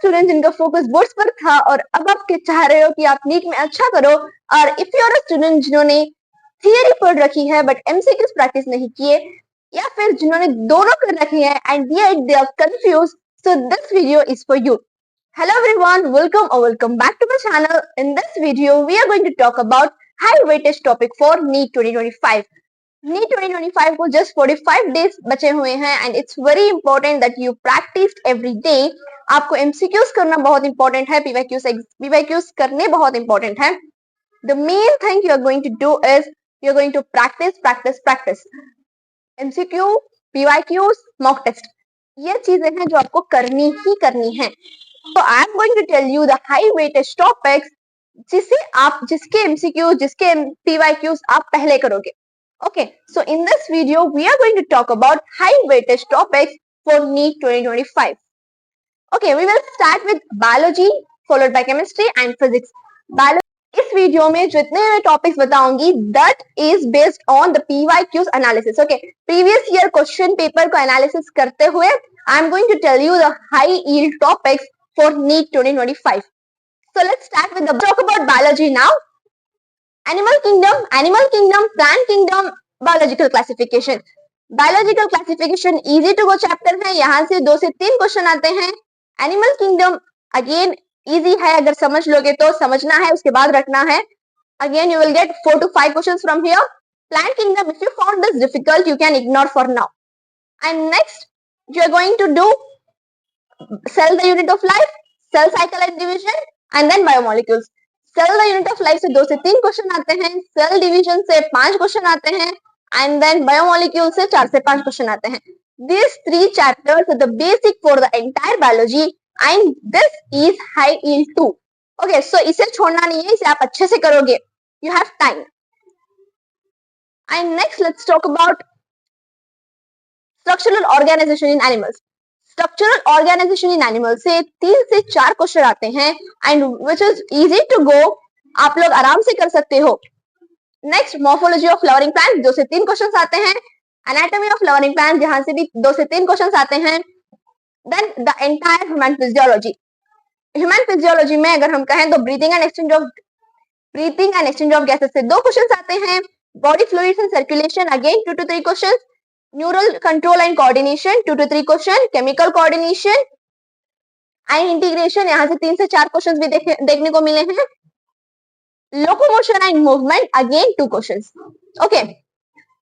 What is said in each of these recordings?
Student जिनका focus boards पर था और अब आप चाह रहे हो कि आप नीट में अच्छा करो, और if you are a student जिन्होंने थियरी पढ़ रखी है बट एमसीक्यूज प्रैक्टिस नहीं किए, या फिर जिन्होंने दोनों कर रखे हैं and yet they are confused, so this video is for you. Hello everyone, welcome back to my channel. In this video we are going to talk about high weightage topic for NEET 2025. NEET 2025 को just 45 days बचे हुए हैं and it's very important that you practice every day. आपको MCQs करना बहुत important है, PYQs करने बहुत important है. The main thing you are going to do is you are going to practice. MCQ, PYQs, mock test, ये चीजें हैं जो आपको करनी ही करनी है. So I am going to tell you the high weightage topics जिसके MCQ, जिसके PYQs आप पहले करोगे. Okay, so in this video we are going to talk about high weightage topics for NEET 2025. Okay, we will start with biology followed by chemistry and physics. इस video में जितने मैं topics बताऊंगी that is based on the PYQs analysis. Okay, previous year question paper को analysis करते हुए I am going to tell you the high yield topics for NEET 2025. So let's start with talk about biology now. Animal kingdom, plant kingdom, biological classification. Biological classification easy to go chapter है, यहाँ से 2 से 3 question आते हैं. Animal kingdom again easy है, अगर समझ लोगे तो समझना है, उसके बाद रखना है. Again you will get 4 to 5 questions from here. Plant kingdom, if you found this difficult, you can ignore for now. And next you are going to do cell the unit of life, cell cycle and division, and then biomolecules. Cell the unit of life से 2 से 3 question आते हैं, cell division से 5 question आते हैं, and then biomolecule से 4 से 5 question आते हैं. These 3 chapters are the basic for the entire biology and this is high yield too. Okay, so इसे छोड़ना नहीं है, इसे आप अच्छे से करोगे. You have time. And next let's talk about structural organization in animals. Structural organisation in animal से 3 से 4 क्वेश्चन आते हैं and which is easy to go, आप लोग आराम से कर सकते हो. Next morphology of flowering plant, 2 से 3 क्वेश्चन आते हैं. एनाटॉमी ऑफ फ्लावरिंग प्लांट, जहां से भी 2 से 3 क्वेश्चन आते हैं. Then the entire human physiology में अगर हम कहें तो breathing and exchange of gases से 2 क्वेश्चन आते हैं. Body fluids and circulation again 2 to 3 question. Neural control and coordination 2 to 3 question. Chemical coordination and integration, यहाँ से 3 से 4 क्वेश्चंस भी देखने को मिले हैं. Locomotion and movement again 2 questions. Okay,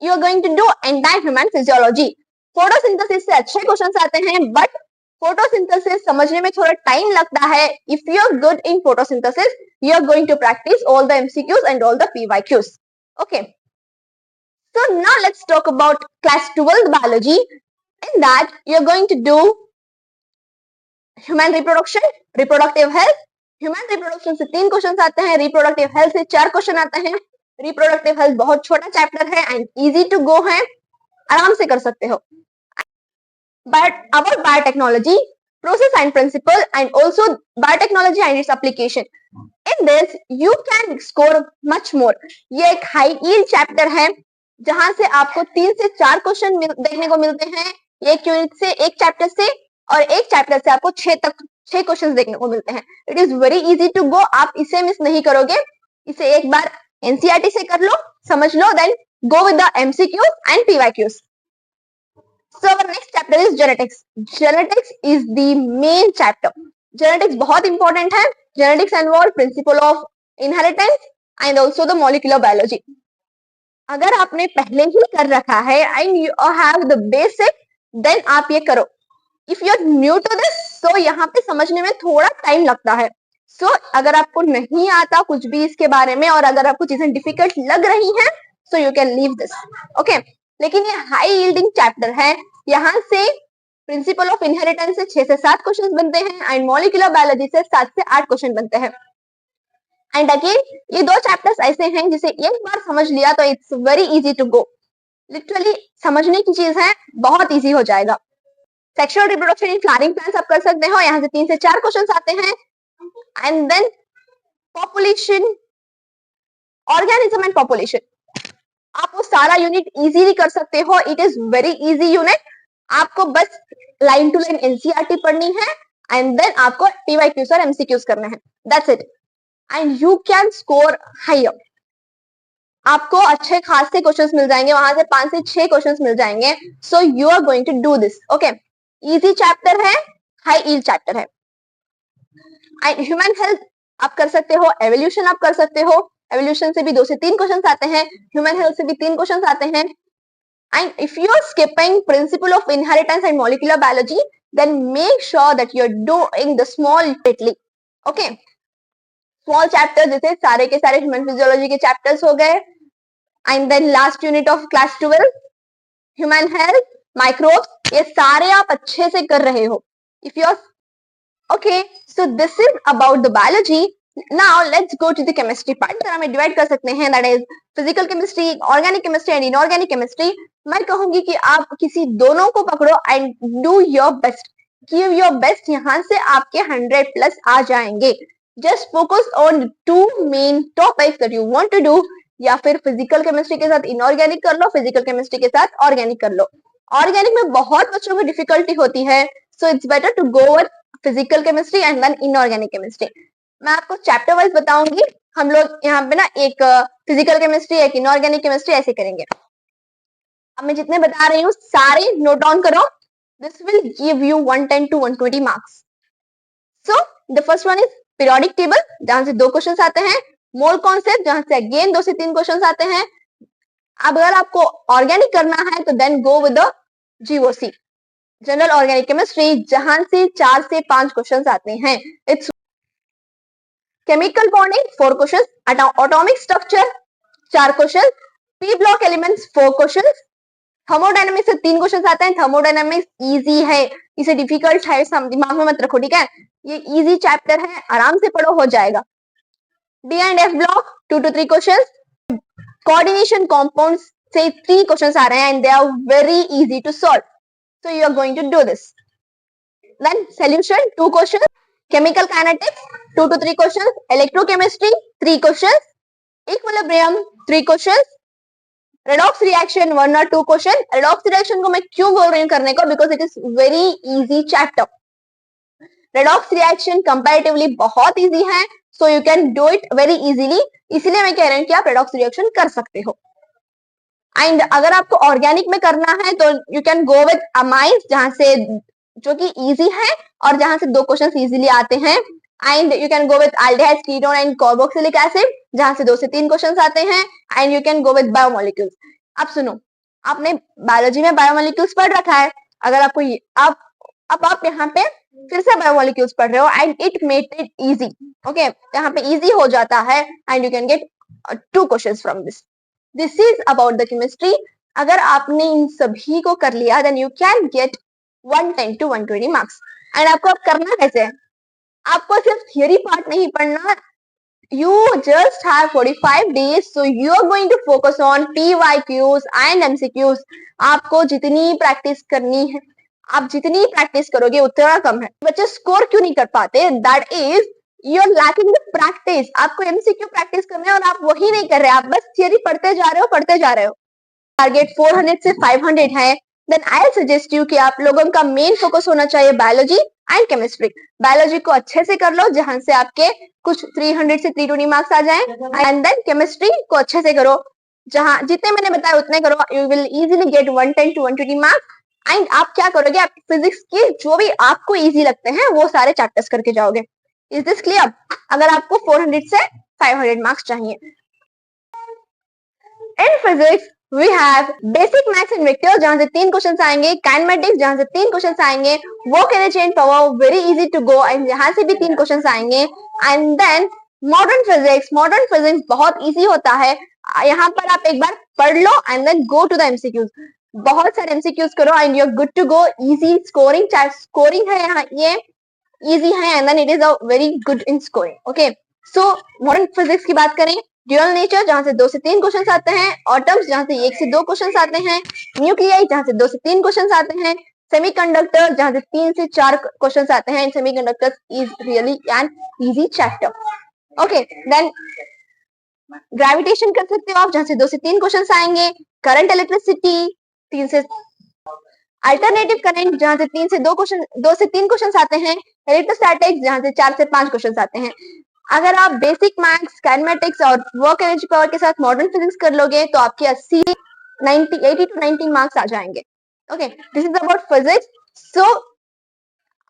you are going to do entire human physiology. Photosynthesis से अच्छे क्वेश्चंस आते हैं बट फोटोसिंथेसिस समझने में थोड़ा टाइम लगता है. If you are good in photosynthesis you are going to practise all the MCQs and all the PYQs. Okay. So now let's talk about class 12 biology. In that you are going to do human reproduction, reproductive health. Human reproduction से 3 question आते हैं, reproductive health से 4 question आते हैं. reproductive health बहुत छोटा chapter है and easy to go है, आराम से कर सकते हो. But about biotechnology, process and principle and also biotechnology and its application. In this you can score much more. ये एक high yield चैप्टर है जहां से आपको 3 से 4 क्वेश्चन देखने को मिलते हैं, एक यूनिट से, एक चैप्टर से, और एक चैप्टर से आपको 6 क्वेश्चन देखने को मिलते हैं. It is very easy to go, आप इसे मिस नहीं करोगे. इसे एक बार एनसीईआरटी से कर लो, समझ लो, then go with the MCQ and PYQs. So our next chapter is genetics. Genetics is the main chapter. Genetics बहुत important है. Genetics involve principle of inheritance and also the molecular biology. अगर आपने पहले ही कर रखा है and you have the basic, then आप ये करो. If you are new to this, so यहाँ पे समझने में थोड़ा टाइम लगता है. सो अगर आपको नहीं आता कुछ भी इसके बारे में और अगर आपको चीजें डिफिकल्ट लग रही हैं, so you can leave this. Okay, लेकिन ये हाई यील्डिंग चैप्टर है. यहाँ से प्रिंसिपल ऑफ इनहेरिटेंस से 6 से 7 क्वेश्चन बनते हैं एंड मॉलिक्यूलर बायोलॉजी से 7 से 8 क्वेश्चन बनते हैं. एंड अगेन ये 2 चैप्टर्स ऐसे हैं जिसे एक बार समझ लिया तो it's very easy to go. Literally समझने की चीज है, बहुत इजी हो जाएगा. Sexual reproduction in flowering plants आप कर सकते हो, यहाँ से 3 से 4 क्वेश्चंस आते हैं. And then population, organism and population, आप वो सारा यूनिट इजीली कर सकते हो. It is very easy unit. आपको बस लाइन टू लाइन एनसीईआरटी पढ़नी है एंड देन आपको PYQs और MCQs करने हैं, that's it, and you can score higher. आपको अच्छे खासे क्वेश्चंस मिल जाएंगे, वहां से 5 से 6 क्वेश्चंस मिल जाएंगे। So you are going to do this, okay. Easy chapter है, हाई ईल्ड चैप्टर है। एंड ह्यूमन हेल्थ आप कर सकते हो, एवोल्यूशन आप कर सकते हो, एवोल्यूशन से भी 2 से 3 क्वेश्चंस आते हैं, ह्यूमन हेल्थ से भी 3 क्वेश्चंस आते हैं। And if you are skipping principle of inheritance and molecular biology, then make sure that you are doing the small टिटली, ओके। स्मॉल चैप्टर जैसे सारे के सारे ह्यूमन फिजियोलॉजी के चैप्टर्स हो गए, and then last unit of class 12 human health, microbes, ये सारे आप अच्छे से कर रहे हो। If you are okay, so this is about the biology. Now let's go to the chemistry part. तरह में डिवाइड कर सकते हैं, that is physical chemistry, organic chemistry and inorganic chemistry. मैं कहूंगी कि आप किसी दोनों को पकड़ो and do your best, give your best, यहाँ से आपके 100 प्लस आ जाएंगे। Just focus on 2 main topics that you want to do, या फिर फिजिकल केमिस्ट्री के साथ इनऑर्गेनिक कर लो, फिजिकल केमिस्ट्री के साथ ऑर्गेनिक कर लो। ऑर्गेनिक में बहुत बच्चों को डिफिकल्टी होती है, so it's better to go with physical chemistry and then inorganic chemistry. मैं आपको चैप्टर वाइज बताऊंगी, हम लोग यहाँ पे ना एक फिजिकल केमिस्ट्री, एक इनऑर्गेनिक केमिस्ट्री ऐसे करेंगे। अब मैं जितने बता रही हूँ सारे नोट डाउन करो, this will give you 110 to 120 marks. So the first one is periodic table, जहां से 2 क्वेश्चंस आते हैं, मोल कॉन्सेप्ट, जहां से अगेन 2 से 3 क्वेश्चंस आते हैं। अब अगर आपको ऑर्गेनिक करना है तो then go with the GOC, general organic chemistry, जहां से 4 से 5 क्वेश्चंस आते हैं। It's chemical bonding 4 questions, atomic structure 4 questions, P block elements 4 questions, thermodynamics से 3 क्वेश्चंस आते हैं। थर्मोडायनामिक्स इजी है, इसे डिफिकल्ट है दिमाग में मत रखो, ठीक है, ये इजी चैप्टर है, आराम से पढ़ो, हो जाएगा। D and F block 2 to 3 questions, coordination compounds से 3 क्वेश्चंस आ रहे हैं and they are very easy to solve, so you are going to do this. Then solution 2 questions, chemical kinetics 2 to 3 questions, electrochemistry 3 questions, equilibrium 3 questions, redox reaction 1 or 2 question. Redox reaction को मैं क्यों बोल रही हूँ करने को, because it is very easy chapter. Redox reaction comparatively बहुत easy है, so you can do it very easily, इसलिए मैं कह रही हूँ कि आप रेडॉक्स रिएक्शन कर सकते हो। एंड अगर आपको ऑर्गेनिक में करना है तो you can go with amines, जहां से जो कि इजी है और जहां से 2 क्वेश्चन इजीली आते हैं। And you can go with aldehyde, ketone and carboxylic acid, जहां से 2 से 3 क्वेश्चन आते हैं। And you can go with biomolecules. अब सुनो, आपने बायोलॉजी में बायोमोलिक्यूल्स पढ़ रखा है, अगर आपको आप यहाँ पे फिर से बायोमोलिक्यूल्स पढ़ रहे हो and it made it easy, okay, यहाँ पे इजी हो जाता है and you can get 2 questions from this. This is about the chemistry. अगर आपने इन सभी को कर लिया then you can get 110 to 120 marks. And आपको अब करना कैसे है, आपको सिर्फ थियरी पार्ट नहीं पढ़ना, you just have 45 days, so you are going to focus on PYQs and MCQs। आपको जितनी प्रैक्टिस करनी है, आप जितनी प्रैक्टिस करोगे उतना कम है। बच्चे स्कोर क्यों नहीं कर पाते, that is you are lacking the practice. आपको MCQ प्रैक्टिस करना है और आप वही नहीं कर रहे, आप बस थियरी पढ़ते जा रहे हो। टारगेट 400 से 500 है, देन आई सजेस्ट यू कि आप लोगों का मेन फोकस होना चाहिए बायोलॉजी एंड केमिस्ट्री। बायोलॉजी को अच्छे से कर लो, जहां से आपके कुछ 300 से 320 मार्क्स आ जाएं, एंड देन केमिस्ट्री को अच्छे से करो, जहां जितने मैंने बताया उतने करो, you will easily get 110 to 120 marks. And आप क्या करोगे, आप फिजिक्स के जो भी आपको इजी लगते हैं वो सारे चैप्टर्स करके जाओगे। Is this clear? अगर आपको 400 से 500 मार्क्स चाहिए। In physics we have basic maths and vectors, जहां से 3 क्वेश्चंस आएंगे, काइनेमेटिक्स जहां से 3 क्वेश्चंस आएंगे, work energy and power very easy to go and यहां से भी 3 क्वेश्चंस आएंगे। एंड देन मॉडर्न फिजिक्स बहुत इजी होता है, यहाँ पर आप एक बार पढ़ लो and then go to the MCQs, बहुत सारे एमसीक्यूज करो and you are good to go. Easy scoring, चाहे स्कोरिंग है यहाँ ये इजी है and then it is a very good in scoring, okay. So modern physics की बात करें, ड्यूअल नेचर जहां से 2 से 3 क्वेश्चंस आते हैं, एटम्स जहां से 1 से 2 क्वेश्चंस आते हैं, न्यूक्लियाई जहां से 2 से 3 क्वेश्चंस आते हैं, सेमीकंडक्टर जहां से 3 से 4 क्वेश्चंस आते हैं। Semiconductors is really an easy chapter, okay. Then gravitation कर सकते हो आप, जहां से 2 से 3 क्वेश्चंस आएंगे, करंट इलेक्ट्रिसिटी 3 से अल्टरनेटिव करंट जहां से 2 से 3 क्वेश्चन आते हैं, इलेक्ट्रोस्टैटिक्स जहां से 4 से 5 क्वेश्चन आते हैं। अगर आप बेसिक मैथ्स, काइनेमेटिक्स और वर्क एनर्जी पावर के साथ मॉडर्न फिजिक्स कर लोगे तो आपके 80 to 90 मार्क्स आ जाएंगे। Okay, this is about physics. So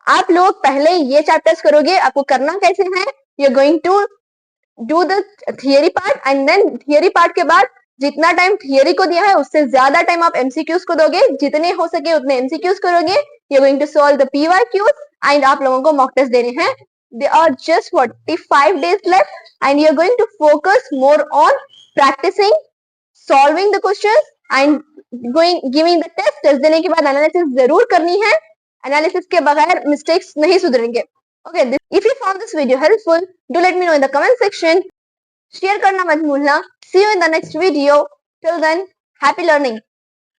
आप लोग पहले ये चैप्टर्स करोगे, आपको करना कैसे है, you are going to do the theory part and then theory part के बाद जितना टाइम थियरी को दिया है उससे ज्यादा टाइम आप एमसीक्यूज को दोगे, जितने हो सके उतने एमसीक्यूज करोगे। You are going to solve the PYQs and आप लोगों को मॉक टेस्ट देने हैं। There are just 45 days left and you're going to focus more on practicing solving the questions and giving the test। Test देने के बाद analysis जरूर करनी है, एनालिसिस के बगैर मिस्टेक्स नहीं सुधरेंगे। Okay, if you found this video helpful, do let me know in the comment section. Share करना मत भूलना। See you in the next video. Till then, happy learning.